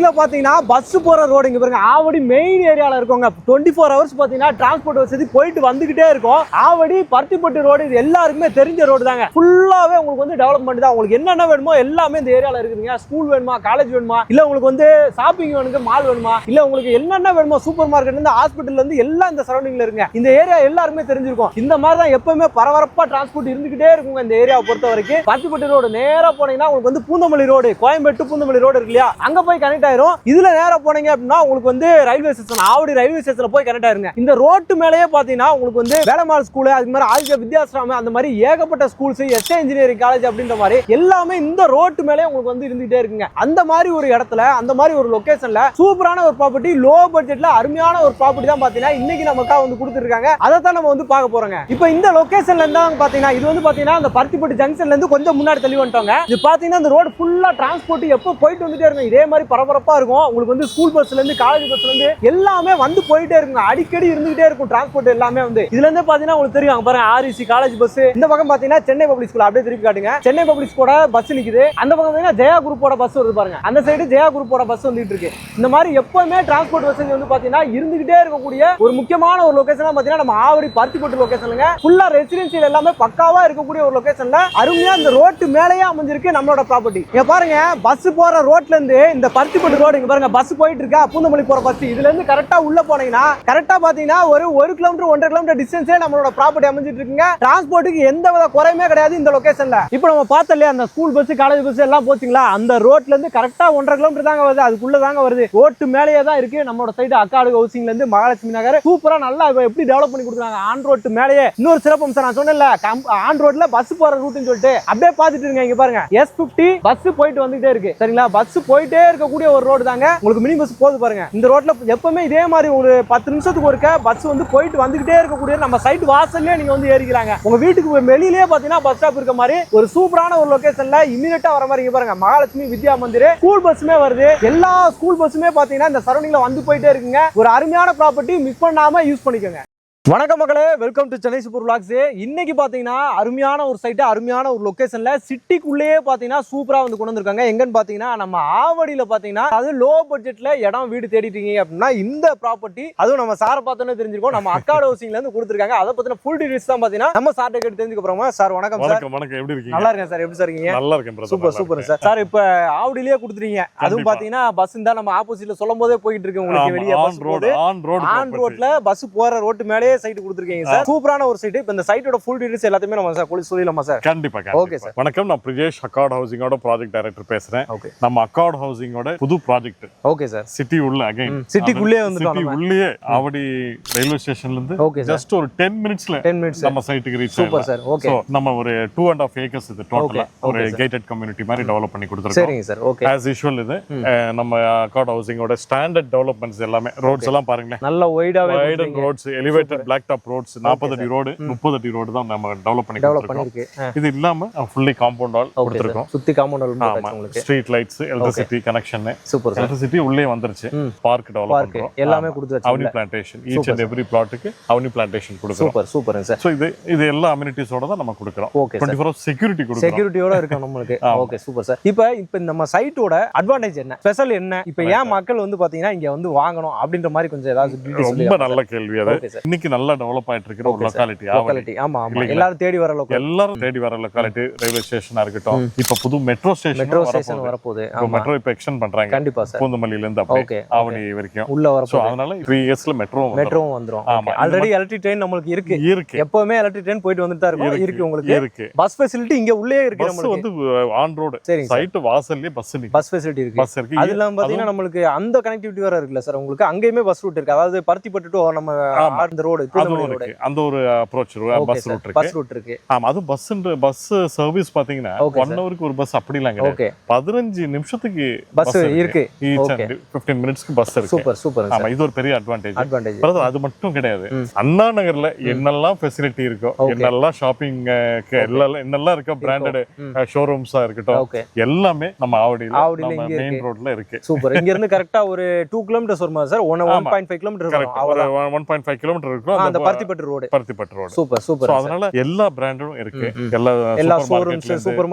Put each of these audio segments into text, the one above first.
ஆவடியில பாத்தீங்கன்னா பஸ் போற ரோடு இங்க பாருங்க. ஆவடி மெயின் ஏரியால இருக்கோங்க. 24 ஹவர்ஸ் பாத்தீங்கன்னா டிரான்ஸ்போர்ட் வசதி போயிட்டு வந்துகிட்டே இருக்கும். ஆவடி பருத்திப்பட்டு ரோடு இது எல்லாருக்குமே தெரிஞ்ச ரோடு தாங்க. ஃபுல்லாவே உங்களுக்கு வந்து டெவலப்மெண்ட் தான். உங்களுக்கு என்னென்ன வேணுமோ எல்லாமே இந்த ஏரியால இருக்குதுங்க. ஸ்கூல் வேணுமா, காலேஜ் வேணுமா, இல்ல உங்களுக்கு வந்து ஷாப்பிங் வேணுங்க, மால் வேணுமா, இல்ல உங்களுக்கு என்னென்ன வேணுமோ சூப்பர் மார்க்கெட்ல இருந்து ஹாஸ்பிட்டல்ல இருந்து எல்லாம் இந்த சரௌண்டிங்ல இருக்குங்க. இந்த ஏரியா எல்லாருமே தெரிஞ்சிருக்கும். இந்த மாதிரி தான் எப்பவுமே பரபரப்பா டிரான்ஸ்போர்ட் இருந்துகிட்டே இருக்குங்க. இந்த ஏரியாவை பொறுத்த வரைக்கும் பருத்திப்பட்டு ரோடு நேரா போனீங்கன்னா உங்களுக்கு வந்து பூந்தமல்லி ரோடு, கோயம்பேட்டு பூந்தமல்லி ரோடு இருக்கு இல்லையா, அங்க போய் கனெக்ட் ஆயிரும். இதுல நேரா போனீங்க அப்படின்னா உங்களுக்கு வந்து ரயில்வே ஸ்டேஷன், ஆவடி ரயில்வே ஸ்டேஷன்ல போய் கனெக்ட் ஆயிருங்க. இந்த ரோட்டு மேலேயே பாத்தீங்கன்னா உங்களுக்கு வந்து வேலம்மாள் ஸ்கூல், அது மாதிரி ஆதித்ய வித்யாசிரமம், அந்த மாதிரி ஏகப்பட்ட ஸ்கூல்ஸ், எஸ்ஏ இன்ஜினியரிங் காலேஜ் அப்படின்ற மாதிரி எல்லாமே இந்த ரோட்டு மேலே உங்களுக்கு வந்து இருந்துகிட்டே இருக்குங்க. அந்த மாதிரி ஒரு இடத்துல, அந்த மாதிரி ஒரு லொகேஷன்ல சூப்பரான ஒரு ப்ராப்பர்ட்டி, லோ பட்ஜெட்ல அருமையான ஒரு ப்ராப்பர்ட்டி தான் பாத்தீங்கன்னா இன்னைக்கு நமக்கா வந்து கொடுத்துருக்காங்க. அதை தான் நம்ம வந்து பார்க்க போறோங்க. இப்போ இந்த லொகேஷன்ல இருந்தா பாத்தீங்கன்னா இது வந்து பாத்தீங்கன்னா அந்த பருத்திப்பட்டு ஜங்ஷன்ல இருந்து கொஞ்சம் முன்னாடி தள்ளி வந்துட்டாங்க. இது பாத்தீங்கன்னா இந்த ரோடு ஃபுல்லா டிரான்ஸ்போர்ட் எப்போ போயிட்டு வந்துட்டே இருக்கும். இதே மாதிரி பரபரப்பா இருக்கும். உங்களுக்கு வந்து ஸ்கூல் பஸ்ல இருந்து காலேஜ் பஸ்ல இருந்து எல்லாமே வந்து போயிட்டே இருக்குங்க. அடிக்கடி இருந்துகிட்டே இருக்கும் டிரான்ஸ்போர்ட் எல்லாமே வந்து. இதுல இருந்து பாத்தீங்கன்னா உங்களுக்கு தெரியும் பாருங்க, ஆர்இசி காலேஜ் பஸ். இந்த பக்கம் பாத்தீங்கன்னா சென்னை பப்ளிக் ஸ்கூல், அப்படியே திருப்பி காட்டுங்க. சென்னை பப்ளிக் ஸ்கூலோட பஸ் நிக்குது. அந்த பக்கம் பாத்தீங்கன்னா ஜெயா குரூப்போட பஸ் வருது பாருங்க. அந்த சைடு ஜெயா குரூப்போட பஸ் வந்துட்டு இருக்கு. இந்த மாதிரி எப்பவுமே டிரான்ஸ்போர்ட் வசதி வந்து பாத்தீங்கன்னா இருந்துகிட்டே இருக்கக்கூடிய ஒரு முக்கியமான ஒரு லொகேஷனா பாத்தீங்கன்னா நம்ம ஆவடி பருத்திப்பட்டு லொகேஷன்ல ஃபுல்லா ரெசிடென்சியல் எல்லாமே பக்காவா இருக்கக்கூடிய ஒரு லொகேஷன்ல அருமையா இந்த ரோட்டு மேலேயே அமைஞ்சிருக்கு நம்மளோட ப்ராப்பர்ட்டி. இங்க பாருங்க, பஸ் போற ரோட்ல இருந்து இந்த பருத்திப்பட்டு ரோடு இங்க பாருங்க, பஸ் போயிட்டு இருக்கா, பூந்தமல்லி போற பஸ். இதுல இருந்து கரெக்டா உள்ள போனீங்கன்னா கரெக்டா பாத்தீங்கன்னா ஒரு 1 கிலோமீட்டர் 1.5 கிலோமீட்டர் டிஸ்டன்ஸே நம்மளோட ப்ராப்பர்ட்டி அமைஞ்சிட்டு இருக்குங்க. டிரான்ஸ்போர்ட்டுக்கு எந்த வித குறையுமே கிடையாது இந்த லொகேஷன்ல. இப்போ நம்ம பார்த்தோம் இல்லையா, அந்த ஸ்கூல் பஸ், காலேஜ் பஸ் எல்லாம் போச்சுங்களா, அந்த ரோட்ல இருந்து கரெக்டா 1.5 கிலோமீட்டர் தாங்க வருது. அதுக்குள்ள தாங்க வருது. ரோட்டு மேலேயே தான் இருக்கு நம்மளோட சைடு. அக்காடு ஹவுசிங்ல இருந்து மகாலட்சுமி நகர் சூப்பரா நல்லா எப்படி டெவலப் பண்ணி கொடுக்குறாங்க. ஆன் ரோட்டு மேலேயே இன்னொரு சிறப்பு அம்சம் நான் சொன்னேன்ல, ஆன் ரோட்ல பஸ் போற ரூட்னு சொல்லிட்டு அப்படியே பாத்துட்டு இருங்க. இங்க பாருங்க, S50 பஸ் போயிட்டு வந்துட்டே இருக்கு. சரிங்களா, பஸ் போயிட்டே இருக்கக்கூடிய ஒரு ரோடு தாங்க. உங்களுக்கு மினி பஸ் போகுது பாருங்க. இந்த ரோட்ல எப்பவுமே இதே மாதிரி ஒரு 10 நிமிஷத்துக்கு ஒருக்க பஸ் வந்து போயிட்டு வந்துகிட்டே இருக்கக்கூடிய நம்ம சைட் வாசல்லே நீங்க வந்து ஏறிக்கிறாங்க. உங்க வீட்டுக்கு வெளியிலேயே பாத்தீங்கன்னா பஸ் ஸ்டாப் இருக்க மாதிரி ஒரு சூப்பரான ஒரு லொகேஷன்ல இமிடியேட்டா வர மாதிரி. இங்க பாருங்க, மகாலட்சுமி வித்யா மந்திர் ஸ்கூல் பஸ்ஸுமே வருது. எல்லா ஸ்கூல் பஸ்ஸுமே பாத்தீங்கன்னா இந்த சரௌண்டிங்ல வந்து போயிட்டே இருக்குங்க. ஒரு அருமையான ப்ராப்பர்ட்டி, மிஸ் பண்ணாம யூஸ் பண்ணிக்கோங்க. வணக்கம் மக்களே, welcome to Chennai super vlogs. இன்னைக்கு பாத்தீங்கன்னா அருமையான ஒரு சைட், அருமையான ஒரு லொகேஷன்ல சிட்டிக்குள்ளேயே பாத்தீங்கன்னா சூப்பரா வந்து கொண்டு வந்திருக்காங்க. எங்கன்னு பாத்தீங்கன்னா நம்ம ஆவடியில பாத்தீங்கன்னா அது லோ பட்ஜெட்ல இடம் வீடு தேடிட்டு இருக்கீங்க அப்படின்னா இந்த ப்ராப்பர்ட்டி, அதுவும் நம்ம சாரை பார்த்தோன்னே தெரிஞ்சிருக்கோம், நம்ம அக்காடு ஹவுசிங்ல இருந்து கொடுத்துருக்காங்க. அதை பத்தின ஃபுல் டீடைல்ஸ் தான் பாத்தீங்கன்னா நம்ம சார்ட்ட கேட்டு தெரிஞ்சுக்க போறோம். சார் வணக்கம். சார் வணக்கம், எப்படி இருக்கீங்க? நல்லா இருக்கேன் சார். எப்படி சார் இருக்கீங்க? நல்லா இருக்கேன். Super super sir. சார் இப்ப ஆவடியிலேயே கொடுத்துறீங்க, அதுவும் பாத்தீங்கன்னா பஸ் தான் நம்ம ஆப்போசிட்ல சொல்லும் போதே போயிட்டு இருக்கு. உங்களுக்கு வெளியே பஸ் ரோடு, ஆன் ரோட்ல பஸ் போற ரோட்டு மேலேயே சைட் கொடுத்துருக்கீங்க. சூப்பரான ஒரு சைட். இப்போ இந்த சைட்டோட ஃபுல் டீடைல்ஸ் எல்லாத்தையுமே நம்ம சார் சொல்லிடலாமா சார்? கண்டிப்பா. Okay sir. வணக்கம், நான் பிரிஜேஷ், அக்கார்ட் ஹவுசிங்கோட ப்ராஜெக்ட் டைரக்டர் பேசுறேன். நம்ம அக்கார்ட் ஹவுசிங்கோட புது ப்ராஜெக்ட். Okay sir. சிட்டி உள்ள அகைன் சிட்டிக்குள்ளே வந்துட்டோம். சிட்டி உள்ளே ஆவடி ரயில்வே ஸ்டேஷன்ல இருந்து ஜஸ்ட் ஒரு 10 மினிட்ஸ்ல நம்ம சைட்டுக்கு ரீச். Super sir. ஓகே. நம்ம ஒரு 2.5 ஏக்கர்ஸ் இது டோட்டலா ஒரு கேட்டட் கம்யூனிட்டி மாதிரி டெவலப் பண்ணி கொடுத்திருக்கோம். சரிங்க சார். ஓகே. as usual இது நம்ம அக்கார்ட் ஹவுசிங்கோட ஸ்டாண்டர்ட் டெவலப்மெண்ட்ஸ் எல்லாமே. ரோட்ஸ் எல்லாம் பாருங்க, நல்ல வைடாவே roads, elevated black top roads, 40 அடி ரோடு, 30 அடி ரோடு தான் நம்ம டெவலப் பண்ணிருக்கோம். இது இல்லாம ஃபுல்லி காம்பவுண்ட் வால் கொடுத்திருக்கோம். சுத்தி காம்பவுண்ட் வால் போட்டாச்சு உங்களுக்கு. Street lights, electricity connection. Super sir. Electricity உள்ளே வந்துருச்சு. பார்க் டெவலப் பண்றோம். எல்லாமே கொடுத்தாச்சு. Avenue plantation, each and every பிளாட்டுக்கு அவனி பிளான்டேஷன் கொடுக்கிறோம். Super super sir. சோ இது எல்லா அம்யூனிட்டிஸோட தான் நம்ம கொடுக்கிறோம். 24 hours செக்யூரிட்டி கொடுக்கிறோம். செக்யூரிட்டியோட இருக்கு நமக்கு. Okay super sir. இப்போ நம்ம சைட்டோட அட்வான்டேஜ் என்ன, ஸ்பெஷல் என்ன, இப்போ ஏன் மக்கள் வந்து பாத்தீங்கன்னா இங்க வந்து வாங்கணும் அப்படின்ற மாதிரி கொஞ்சம் ஏதாவது டீடைல்ஸ் சொல்லுங்க. ரொம்ப நல்ல கேள்வி அது. இன்னைக்கு நல்லா டெவலப் ஆயிட்டு இருக்கிற ஒரு லொகாலிட்டி ஆவடி. ஆமா ஆமா, எல்லாரும் தேடி வர லொகாலிட்டி ரயில்வே ஸ்டேஷனா இருக்கட்டும். இப்ப புது மெட்ரோ ஸ்டேஷன் வரப்போகுது. மெட்ரோ இப்ப எக்ஸ்டெண்ட் பண்றாங்க. கண்டிப்பா சார். பூந்தமல்லியில இருந்து அப்படியே ஆவடி வரைக்கும் உள்ள வரப்போகுது. அதனால 3 இயர்ஸ்ல மெட்ரோ வந்துரும். ஆமா, ஆல்ரெடி எலக்ட்ரிக் ட்ரெயின் நமக்கு இருக்கு. எப்பவுமே எலக்ட்ரிக் ட்ரெயின் போயிட்டு வந்துட்டா இருக்கு உங்களுக்கு. இருக்கு பஸ் ஃபெசிலிட்டி இங்க உள்ளே இருக்கு. நமக்கு வந்து ஆன் ரோட் சைட் வாசல்லே பஸ் ஃபெசிலிட்டி இருக்கு. அதெல்லாம் பாத்தீங்கன்னா நமக்கு அந்த கனெக்டிவிட்டி வேற இருக்குல்ல சார் உங்களுக்கு. அங்கேயுமே பஸ் ரூட் இருக்கு. அதாவது பருத்திப்பட்டு டு நம்ம அந்த ரோடு, அந்த ஒரு அப்ரோச் பஸ் ரூட் இருக்கு. ஆமா, அது பஸ் சர்வீஸ் பாத்தீங்கன்னா 1 ஹவருக்கு ஒரு பஸ் அப்படி இல்லங்க. 15 நிமிஷத்துக்கு பஸ் இருக்கு. 15 மினிட்ஸ்க்கு பஸ் இருக்கு. Super super. ஆமா, இது ஒரு பெரிய அட்வான்டேஜ். அது மட்டும் கிடையாது, அண்ணா நகர்ல என்னெல்லாம் ஃபெசிலிட்டி இருக்கோ, என்னெல்லாம் ஷாப்பிங் என்னெல்லாம் இருக்கோ, பிராண்டட் ஷோரூம்ஸா இருக்கட்டும், எல்லாமே நம்ம ஆவடியில மெயின் ரோட்ல இருக்கு. சூப்பர். இங்க இருந்து கரெக்ட்டா ஒரு 2 கிலோமீட்டர்ஸ் வருமா சார்? 1.5 கிலோமீட்டர் வரும். 1.5 கிலோமீட்டர் இருக்கும். இருக்கோ அந்த பருத்திப்பட்டு ரோடு சூப்பர் சூப்பர். அதனால எல்லா பிராண்டும் இருக்கு, எல்லா ஷோரூம்ஸ், சூப்பர்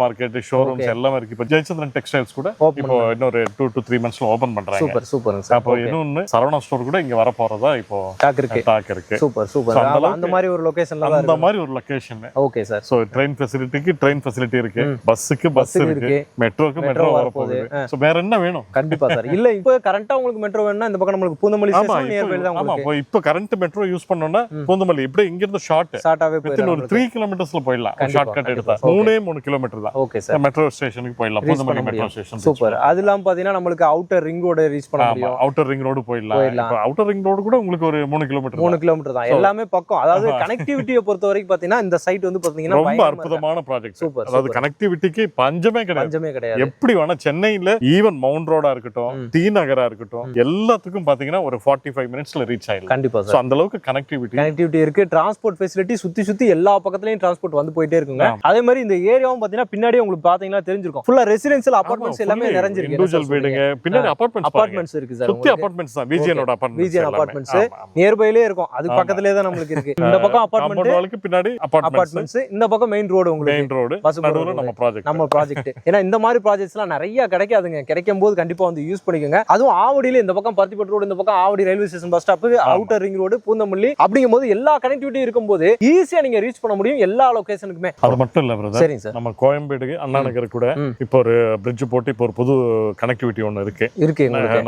மார்க்கெட் ஷோரூம்ஸ் எல்லாமே இருக்கு. இப்போ ஜெயச்சந்திரன் டெக்ஸ்டைல்ஸ் கூட இப்போ இன்னொரு 2 to 3 monthsல ஓபன் பண்றாங்க. Super super sir. அப்போ இன்னொன்னு சரவணா ஸ்டோர் கூட இங்க வர போறதா இப்போ டாக் இருக்கு. Super super. அந்த மாதிரி ஒரு லொகேஷன்ல தான், அந்த மாதிரி ஒரு location. Okay sir. So train ஃபெசிலிட்டிக்கு ட்ரெயின் ஃபெசிலிட்டி இருக்கு, பஸ்ஸுக்கு பஸ் இருக்கு, மெட்ரோக்கு மெட்ரோ வர போகுது. சோ வேற என்ன வேணும்? கண்டிப்பா சார். இல்ல இப்போ கரண்டா உங்களுக்கு மெட்ரோ வேணும்னா இந்த பக்கம் நமக்கு பூந்தமல்லி ஸ்டேஷன் நியர்பை தான் உங்களுக்கு. ஆமா, இப்போ கரண்ட் மெட்ரோ யூஸ் பண்ணோம்னா பூந்தமல்லி இப்படி இங்க இருந்து ஷார்ட்டாவே போயிடும். ஒரு 3 கிலோமீட்டர்ஸ்ல போயிடலாம். ஷார்ட் கட் எடுத்தா 3 கிலோமீட்டர் தான். Okay sir. மெட்ரோ ஸ்டேஷனுக்கு போயிடலாம், பூந்தமல்லி மெட்ரோ ஸ்டேஷன். சூப்பர். அதெல்லாம் பாத்தீங்கன்னா நமக்கு அவுட்டர் ரிங் ரோட் ரீச் பண்ண முடியும். அவுட்டர் ரிங் ரோடு போயிடலாம். இப்போ அவுட்டர் ரிங் ரோடு கூட உங்களுக்கு ஒரு 3 கிலோமீட்டர் தான். எல்லாமே பக்கம். அதாவது கனெக்டிவிட்டியை பொறுத்த வரைக்கும் பாத்தீங்கன்னா இந்த சைட் வந்து பாத்தீங்கன்னா ரொம்ப அற்புதமான ப்ராஜெக்ட். சூப்பர். அதாவது கனெக்டிவிட்டிக்கு பஞ்சமே கிடையாது. எப்படி வேணா சென்னையில ஈவன் மவுண்ட் ரோடா இருக்கட்டும், டி நகரா இருக்கட்டும், எல்லாத்துக்கும் பாத்தீங்கன்னா ஒரு 45 மினிட்ஸ்ல ரீச் ஆயிடலாம். கண்டிப்பா சார். அந்த அளவுக்கு கனெக்டிவிட்டி இருக்கு. டிரான்ஸ்போர்ட் ஃபெசிலிட்டி சுத்தி எல்லா பக்கத்துலயும் டிரான்ஸ்போர்ட் வந்து போயிட்டே இருக்குங்க. அதே மாதிரி இந்த ஏரியாவும் பாத்தீங்கன்னா பின்னாடி உங்களுக்கு பாத்தீங்கன்னா தெரிஞ்சிருக்கும், ஃபுல்லா ரெசிடென்ஷியல் அபார்ட்மெண்ட்ஸ் எல்லாமே நிறைஞ்சிருக்கு. இண்டிவிஜுவல் பில்டிங், பின்னாடி அபார்ட்மெண்ட்ஸ் இருக்கு சார். சுத்தி அபார்ட்மெண்ட்ஸ் தான். விஜிஎனோட அபார்ட்மெண்ட்ஸ் நியர்பைலே இருக்கும். அது பக்கத்துலயே தான் நமக்கு இருக்கு. இந்த பக்கம் அபார்ட்மெண்ட், பின்னாடி அபார்ட்மெண்ட்ஸ், இந்த பக்கம் மெயின் ரோடு. உங்களுக்கு மெயின் ரோடு நடுவுல நம்ம ப்ராஜெக்ட். ஏன்னா இந்த மாதிரி ப்ராஜெக்ட்ஸ்லாம் நிறைய கிடைக்காதுங்க. கிடைக்கும் போது கண்டிப்பா வந்து யூஸ் பண்ணிக்கோங்க. அதுவும் ஆவடியில இந்த பக்கம் பருத்திப்பட்டு ரோடு, இந்த பக்கம் Avadi railway station bus stop, outer ring road, Poonamallee, அப்படிங்கும்போது எல்லா கனெக்டிவிட்டி இருக்கும்போது ஈஸியா நீங்க ரீச் பண்ண முடியும் எல்லா லொகேஷனுக்குமே. அது மட்டும் இல்ல பிரதர், சரிங்க சார், நம்ம கோயம்பேடு அண்ணா நகர் கூட இப்போ ஒரு பிரிட்ஜ் போட்டு இப்போ ஒரு புது கனெக்டிவிட்டி ஒன்னு இருக்கு.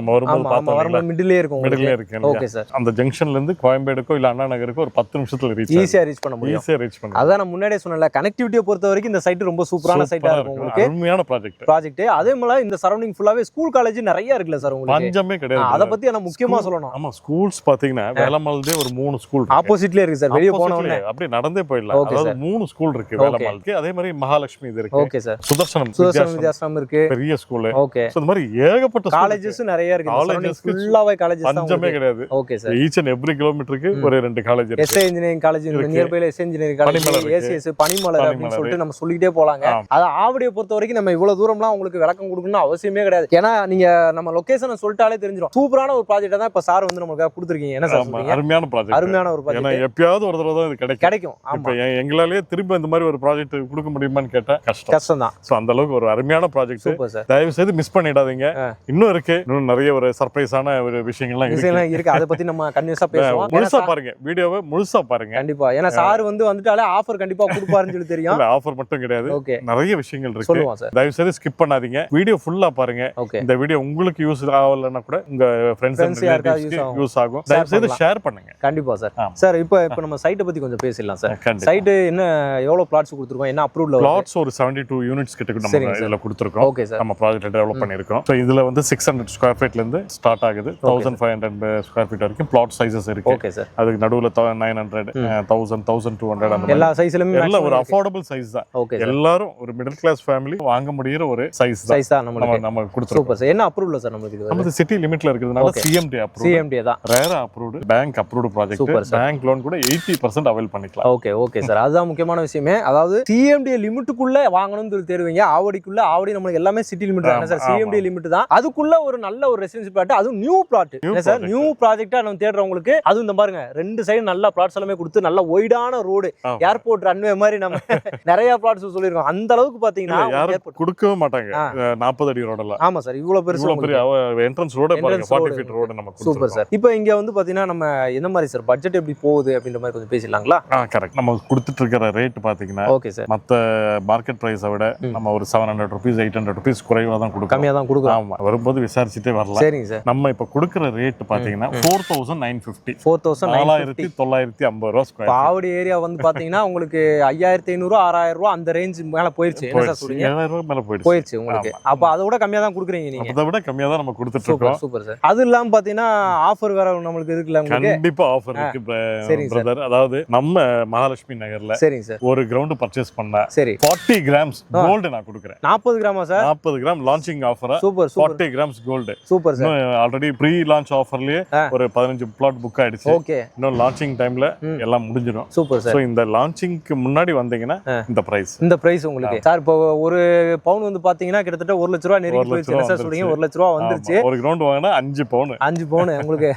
நம்ம வரும்போது பார்த்தோம் மிடிலே இருக்கு. Okay sir. அந்த ஜங்ஷன்ல இருந்து கோயம்பேடுக்கோ இல்ல அண்ணா நகருக்கோ ஒரு 10 நிமிஷத்துல ஈஸியா ரீச் பண்ண முடியும். அதான் நான் முன்னாடியே சொன்னல, கனெக்டிவிட்டியை பொறுத்த வரைக்கும் இந்த சைட் ரொம்ப சூப்பரான சைட்டா இருக்கும் உங்களுக்கு. அருமையான ப்ராஜெக்ட். அதே மாதிரி இந்த சரௌண்டிங் ஃபுல்லாவே ஸ்கூல் காலேஜ் நிறைய இருக்குல்ல சார் உங்களுக்கு. பஞ்சமே கிடையாது. அத பத்தி நான் முக்கியமா சொல்லணும். ஆமா, ஸ்கூல்ஸ் பாத்தீங்கன்னா வேலம்மாள்லே ஒரு 3 ஸ்கூல் ஆப்போசிட்லயே இருக்கு சார். வெளிய போன உடனே அப்படியே நடந்தே போயிடலாம். அதாவது 3 ஸ்கூல் இருக்கு வேலம்மாளுக்கு. அதே மாதிரி மகாலட்சுமி இது இருக்கு. Okay sir. சுதர்சனம் வித்யாசனம் இருக்கு, பெரிய ஸ்கூல். ஓகே. சோ இந்த மாதிரி ஏகப்பட்ட காலேजेस நிறைய இருக்கு. காலேजेस ஃபுல்லாவே காலேजेस தான். பஞ்சமே கிடையாது. Okay sir. Each and every கிலோமீட்டருக்கு ஒரு 2 காலேஜ் இருக்கு. எஸ்ஏ இன்ஜினியரிங் காலேஜ் இருக்கு, நியர்பைல எஸ்ஏ இன்ஜினியரிங் காலேஜ், ஏசிஎஸ், பனிமலர் அப்படின்னு சொல்லிட்டு நம்ம சொல்லிட்டே போலாங்க. அது ஆவடியை பொறுத்த வரைக்கும் நம்ம இவ்வளவு தூரம்லாம் உங்களுக்கு விளக்கம் கொடுக்கணும்னு அவசியமே கிடையாது. ஏன்னா நீங்க நம்ம லொகேஷனை சொல்லிட்டாலே தெரிஞ்சிடும். சூப்பரான ஒரு ப்ராஜெக்ட் தான் இப்ப சார் வந்து நமக்கு கொடுத்துருக்கீங்க. என்ன சார் சொல்றீங்க? அருமையான ஒரு ப்ராஜெக்ட். ஏன்னா எப்பயாவது ஒரு தடவை தான் இது கிடைக்கும். ஆமா, எங்களாலேயே திரும்ப இந்த மாதிரி ஒரு ப்ராஜெக்ட் கொடுக்க முடியுமான்னு கேட்டா கஷ்டம் தான். சோ அந்த அளவுக்கு ஒரு அருமையான ப்ராஜெக்ட். Super sir. தயவு செய்து மிஸ் பண்ணிடாதீங்க. இன்னும் இருக்கு, இன்னும் நிறைய ஒரு சர்ப்ரைஸான ஒரு விஷயங்கள்லாம் இருக்கு. அதை பத்தி நம்ம கண்டிப்பா பேசுவோம். முழுசா பாருங்க, வீடியோவை முழுசா பாருங்க. கண்டிப்பா. ஏன்னா சார் வந்துட்டாலே ஆஃபர் கண்டிப்பா கொடுப்பாருன்னு சொல்லி தெரியும். இல்ல, ஆஃபர் மட்டும் கிடையாது, நிறைய விஷயங்கள் இருக்கு. தயவு செய்து ஸ்கிப் பண்ணாதீங்க, வீடியோ ஃபுல்லா பாருங்க. இந்த வீடியோ உங்களுக்கு யூஸ் ஆகலன்னா கூட உங்க ஃப்ரெண்ட்ஸ் அண்ட் ரிலேட்டிவ்ஸ்க்கு யூஸ் ஆகும். தயவு செய்து ஷேர் பண்ணுங்க. கண்டிப்பா சார். சார் இப்போ நம்ம சைட்டை பத்தி கொஞ்சம் பேசலாம் சார். சைட் என்ன எவ்வளவு பிளாட்ஸ் கொடுத்திருக்கோம், என்ன அப்ரூவ்ல பிளாட்ஸ் ஒரு 72 யூனிட்ஸ் கிட்ட நம்ம இதல கொடுத்திருக்கோம். Okay sir. நம்ம ப்ராஜெக்ட் டெவலப் பண்ணிருக்கோம். சோ இதுல வந்து 600 ஸ்கொயர் ஃபீட்ல இருந்து ஸ்டார்ட் ஆகுது. 1500 ஸ்கொயர் ஃபீட் வரைக்கும் பிளாட் சைஸஸ் இருக்கு. Okay sir. அதுக்கு நடுவுல 900, 1000, 1200 அந்த எல்லா சைஸ்லயும் எல்லாம் ஒரு அஃபோர்டபிள் சைஸ் தான். எல்லாரும் ஒரு மிடில் கிளாஸ் ஃபேமிலி வாங்க முடியற ஒரு சைஸ் தான் நம்ம கொடுத்துருக்கோம். Super sir. என்ன அப்ரூவ்ல சார் நமக்கு இது? நம்ம சிட்டி லிமிட்ல இருக்குதுனால சிஎம்டி அப்ரூவ்ட். சிஎம்டி தான் ரேரா approved, bank approved project. Bank loan கூட 80% அவைல் பண்ணிக்கலாம். Okay sir. அதுதான் முக்கியமான விஷயமே. அதாவது சிஎம்டி லிமிட்டுக்குள்ள வாங்கணும்னு சொல்லி தேடுவீங்க. ஆவடிக்குள்ள, ஆவடி நமக்கு எல்லாமே சிட்டி லிமிட் தான் சார். சிஎம்டி லிமிட் தான். அதுக்குள்ள ஒரு நல்ல ஒரு ரெசிடென்ஷியல் பிளாட், அது நியூ பிளாட் சார். நியூ ப்ராஜெக்ட்டா நம்ம தேடுறவங்களுக்கு அதுவும் இந்த பாருங்க, 2 சைடு நல்ல பிளாட்ஸ் எல்லாமே கொடுத்து நல்ல வைடான ரோடு, ஏர்போர்ட் ரன்வே மாதிரி நம்ம நிறைய பிளாட்ஸ் சொல்லிருக்கோம். அந்த அளவுக்கு பாத்தீங்கன்னா யாரும் கொடுக்கவே மாட்டாங்க. 40 அடி ரோடெல்லாம். ஆமா சார். இவ்வளவு பெரிய என்ட்ரன்ஸ் ரோட் பாருங்க, 40 ஃபீட் ரோட் நம்ம கொடுத்துருக்கோம். Super sir. இப்போ இங்க வந்து பாத்தீங்கன்னா நம்ம என்ன மாதிரி சார் பட்ஜெட் எப்படி போகுது அப்படின்ற மாதிரி கொஞ்சம் பேசிடலாங்களா? கரெக்ட். நம்ம கொடுத்துட்டு இருக்கிற ரேட் பாத்தீங்கன்னா ஓகே சார், மத்த மார்க்கெட் பிரைஸை விட நம்ம ஒரு 700 rupees 800 rupees குறைவா தான் கொடுக்கிறோம். கம்மியா தான் கொடுக்கிறோம். ஆமா, வரும்போது விசாரிச்சுட்டே வரலாம். சரிங்க சார். நம்ம இப்ப கொடுக்கிற ரேட் பாத்தீங்கன்னா 4950 4950 ரூபாய் ஸ்கொயர். ஆவடி ஏரியா வந்து பாத்தீங்கன்னா உங்களுக்கு 5500 6000 ரூபாய் அந்த ரேஞ்ச் மேல போயிருச்சு. என்ன சார் சொல்றீங்க? 7000 ரூபாய் மேல போயிருச்சு உங்களுக்கு. அப்ப அதை விட கம்மியா தான் கொடுக்குறீங்க நீங்க. அதை விட கம்மியா தான் நம்ம கொடுத்துட்டு இருக்கோம். Super sir. அது இல்லாம பாத்தீங்கன்னா ஆஃபர் வேற நமக்கு இருக்குல்ல உங்களுக்கு? கண்டிப்பா ஆஃபர் இருக்கு பிரதர். அதாவது நம்ம மகாலட்சுமி நகர்ல சரிங்க சார் ஒரு கிரவுண்ட் பர்ச்சேஸ் பண்ணா சரி 40 கிராம்ஸ் கோல்ட் நான் கொடுக்குறேன். 40 கிராமா sir? 40 gram launching offer. Super. 40 grams gold. Super sir. Already pre launch ஆஃபர்லயே ஒரு 15 பிளாட் புக் ஆயிடுச்சு. ஓகே. இன்னும் லான்ச்சிங் டைம்ல எல்லாம் முடிஞ்சிடும். Super sir. சோ இந்த லான்ச்சிங்க்கு முன்னாடி வந்தீங்கன்னா இந்த பிரைஸ் உங்களுக்கு சார். இப்போ ஒரு பவுன் வந்து பாத்தீங்கன்னா கிட்டத்தட்ட 1 லட்சம் ரூபாய் நெருங்கி போயிடுச்சு. என்ன சார் சொல்றீங்க? 1 லட்சம் ரூபாய் வந்துருச்சு. ஒரு கிரவுண்ட் வாங்கினா 5 பவுன் உங்களுக்கு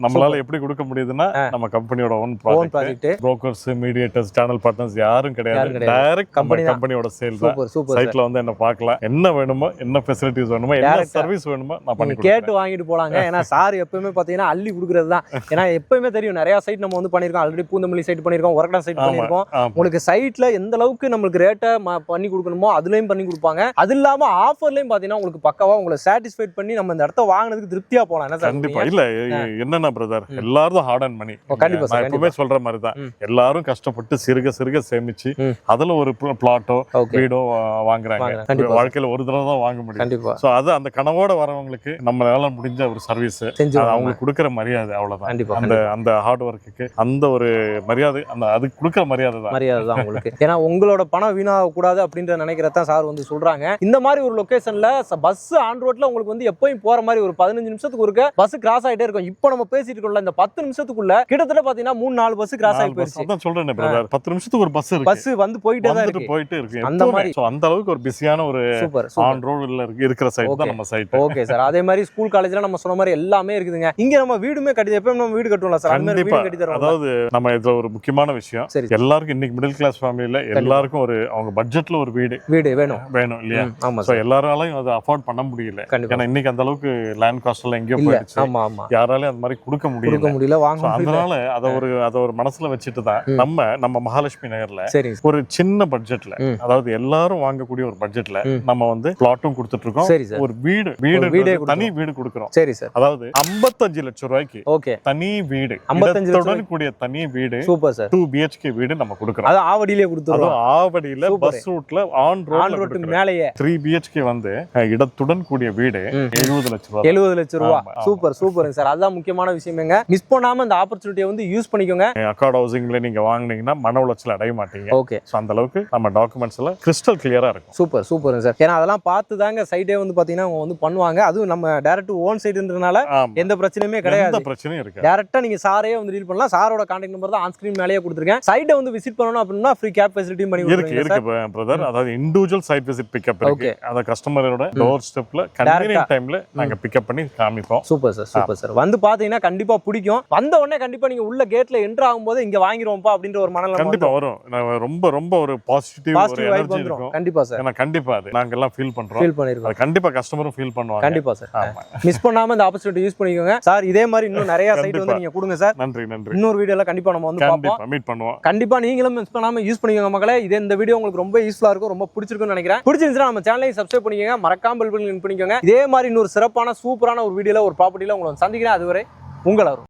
நம்மளால எப்படி கொடுக்க முடியும்? முடியுதுன்னா நம்ம கம்பெனியோட own project. Brokers, mediators, channel partners யாரும் கிடையாது. டைரக்ட் கம்பெனியோட சேல் தான். சைட்ல வந்து என்ன பார்க்கலாம், என்ன வேணுமோ, என்ன ஃபெசிலிட்டிஸ் வேணுமோ, என்ன சர்வீஸ் வேணுமோ நான் பண்ணி கேட்டு வாங்கிட்டு போலாங்க. ஏன்னா சார் எப்பவுமே பாத்தீங்கன்னா அள்ளி குடுக்குறது தான். ஏன்னா எப்பவுமே தெரியும் நிறைய சைட் நம்ம வந்து பண்ணிருக்கோம். ஆல்ரெடி பூந்தமல்லி சைட் பண்ணிருக்கோம், ஒரகடம் சைட் பண்ணிருக்கோம். உங்களுக்கு சைட்ல எந்த அளவுக்கு நம்மளுக்கு ரேட்டை பண்ணி கொடுக்கணுமோ அதுலயும் பண்ணி கொடுப்பாங்க. அது இல்லாம ஆஃபர்லயும் பாத்தீங்கன்னா உங்களுக்கு பக்காவா உங்களை சாட்டிஸ்ஃபைட் பண்ணி நம்ம இந்த இடத்த வாங்குனதுக்கு திருப்தியா போலாம். என்ன சார்? கண்டிப்பா. இல்ல என்னன்னா பிரதர், எல்லாரும் ஹார்ட் அண்ட் மணி. கண்டிப்பா நான் எப்பவுமே சொல்ற மாதிரி தான். எல்லாரும் கஷ்டப்பட்டு சிறுக சிறுக சேமிச்சு அதுல ஒரு பிளாட்டோ வீடோ வாங்குறாங்க. வாழ்க்கையில ஒரு தடவை தான் வாங்க முடியும். சோ அது அந்த கனவோட வரவங்களுக்கு நம்மளால முடிஞ்ச ஒரு சர்வீஸ், அவங்களுக்கு கொடுக்கிற மரியாதை, அவ்வளவுதான். அந்த அந்த ஹார்ட் ஒர்க்குக்கு அந்த ஒரு மரியாதை, அந்த அதுக்கு கொடுக்கிற மரியாதை தான் உங்களுக்கு. ஏன்னா உங்களோட பணம் வீணாக கூடாது அப்படின்ற நினைக்கிறத சார் வந்து சொல்றாங்க. இந்த மாதிரி ஒரு லொகேஷன்ல பஸ் ஆன் ரோட்ல உங்களுக்கு வந்து எப்பவும் போற மாதிரி ஒரு 15 நிமிஷத்துக்கு ஒருக்க பஸ் கிராஸ் ஆயிட்டே இருக்கும். இப்போ நம்ம பேசிட்டு இருக்கோம்ல, இந்த 10 நிமிஷத்துக்குள்ள கிட்டத்தட்ட பாத்தீங்கன்னா 3-4 பஸ் கிராஸ் ஆகி போயிடுச்சு. அதான் சொல்றேன் பிரதர், 10 நிமிஷத்துக்கு ஒரு பஸ் இருக்கு. பஸ் வந்து போயிட்டே இருக்கு. அந்த மாதிரி அந்த அளவுக்கு ஒரு பிஸியான ஒரு ஆன் ரோட்ல இருக்கிற சைட் தான் நம்ம சைட். Okay sir. அதே மாதிரி ஸ்கூல் காலேஜ்ல நம்ம சொன்ன மாதிரி எல்லாமே இருக்குதுங்க. இங்க நம்ம வீடுமே கட்டி எப்பவும் நம்ம வீடு கட்டுவோம்ல சார், அந்த மாதிரி வீடு கட்டி தரோம். அதாவது நம்ம இதுல ஒரு முக்கியமான விஷயம், எல்லாருக்கும் இன்னைக்கு மிடில் கிளாஸ் ஃபேமிலில எல்லாருக்கும் ஒரு அவங்க பட்ஜெட்ல ஒரு வீடு வேணும் இல்லையா? சோ எல்லாராலையும் அதை அஃபோர்ட் பண்ண முடியல. ஏன்னா இன்னைக்கு அந்த அளவுக்கு லேண்ட் காஸ்ட் எல்லாம் எங்கேயோ போயிடுச்சு. யாராலையும் அந்த மாதிரி கொடுக்க முடியல. அதனால அதை ஒரு மனசுல வச்சுட்டு தான் நம்ம மகாலட்சுமி நகர்ல ஒரு சின்ன பட்ஜெட்ல, அதாவது எல்லாரும் வாங்கக்கூடிய ஒரு பட்ஜெட்ல நம்ம வந்து பிளாட்டும் கொடுத்துட்டு இருக்கோம். ஒரு வீடு தனி வீடு கொடுக்கிறோம். சரி சார். அதாவது 55 லட்சம் ரூபாய்க்கு தனி வீடு, 55 கூடிய தனி வீடு, சூப்பர் சார். 2 BHK வீடு நம்ம கொடுக்கிறோம். அது ஆவடியிலே கொடுத்துறோம். ஆவடியில பஸ் ரூட்ல ஆன் ரோட் மேலேயே 3 BHK வந்து இடத்துடன் கூடிய வீடு 70 லட்சம் ரூபாய். 70 லட்சம் ரூபாய். Super sir. அதுதான் முக்கியமான விஷயமேங்க. மிஸ் பண்ணாம இந்த ஆப்பர்ச்சுனிட்டியை வந்து யூஸ் பண்ணிக்கோங்க. அக்கார்ட் ஹவுசிங்ல நீங்க வாங்குனீங்கன்னா மன உளைச்சல் அடைய மாட்டீங்க. ஓகே. சோ அந்த அளவுக்கு நம்ம டாக்குமெண்ட்ஸ் எல்லாம் கிறிஸ்டல் கிளியரா இருக்கும். Super sir. ஏன்னா அதெல்லாம் பார்த்து தாங்க சைடே வந்து பாத்தீங்கன்னா அவங்க வந்து பண்ணுவாங்க. அதுவும் நம்ம டைரக்ட் ஓன் சைடுன்றனால எந்த பிரச்சனையுமே கிடையாது. எந்த பிரச்சனையும் இருக்கு. டைரக்டா நீங்க சாரே வந்து டீல் பண்ணலாம். சாரோட கான்டாக்ட் நம்பர் தான் ஆன் ஸ்கிரீன் மேலேயே கொடுத்துருக்கேன். சைடை வந்து விசிட் பண்ணனும் அப்படின்னா ஃப்ரீ கேப் ஃபெசிலிட்டியும் பண்ணி இருக்கு பிரதர். அதாவது இண்டிவிஜுவல் சைட் விசிட் பிக்கப் இருக்கு. அத கஸ்டமரோட டோர் ஸ்டெப்ல கன்வீனியன்ட் டைம்ல நாங்க பிக்கப் பண்ணி காமிப்போம். Super sir. வந்து பாத்தீங்கன்னா கண்டிப்பா பிடிக்கும். வந்த உடனே கண்டிப்பா நீங்க உள்ள கேட்ல என்டர் ஆகும்போது இங்க வாங்கிடுவோம்ப்பா அப்படின்ற ஒரு மனநிலை கண்டிப்பா வரும். ரொம்ப ஒரு பாசிட்டிவ் ஒரு எனர்ஜி இருக்கும். கண்டிப்பா சார். ஏன்னா கண்டிப்பா அது நாங்க எல்லாம் ஃபீல் பண்ணிருக்கோம். கண்டிப்பா கஸ்டமரும் ஃபீல் பண்ணுவாங்க. கண்டிப்பா சார். மிஸ் பண்ணாம இந்த ஆப்பர்ச்சுனிட்டி யூஸ் பண்ணிக்கோங்க சார். இதே மாதிரி இன்னும் நிறைய சைட் வந்து நீங்க கொடுங்க சார். நன்றி. இன்னொரு வீடியோல கண்டிப்பா நம்ம வந்து பாப்போம், மீட் பண்ணுவோம். கண்டிப்பா நீங்களும் மிஸ் பண்ணாம யூஸ் பண்ணிக்கோங்க மக்களே. இந்த வீடியோ உங்களுக்கு ரொம்ப யூஸ்ஃபுல்லா இருக்கும், ரொம்ப பிடிச்சிருக்கும்னு நினைக்கிறேன். பிடிச்சிருந்துச்சுன்னா நம்ம சேனலையும் சப்ஸ்கிரைப் பண்ணிக்கோங்க, மறக்காம பெல் பட்டன் கிளிக் பண்ணிக்கோங்க. இதே மாதிரி இன்னொரு சிறப்பான சூப்பரான ஒரு வீடியோல ஒரு ப்ராப்பர்ட்டில உங்களை சந்திக்கிறேன். அதுவரை உங்கள் அருண்.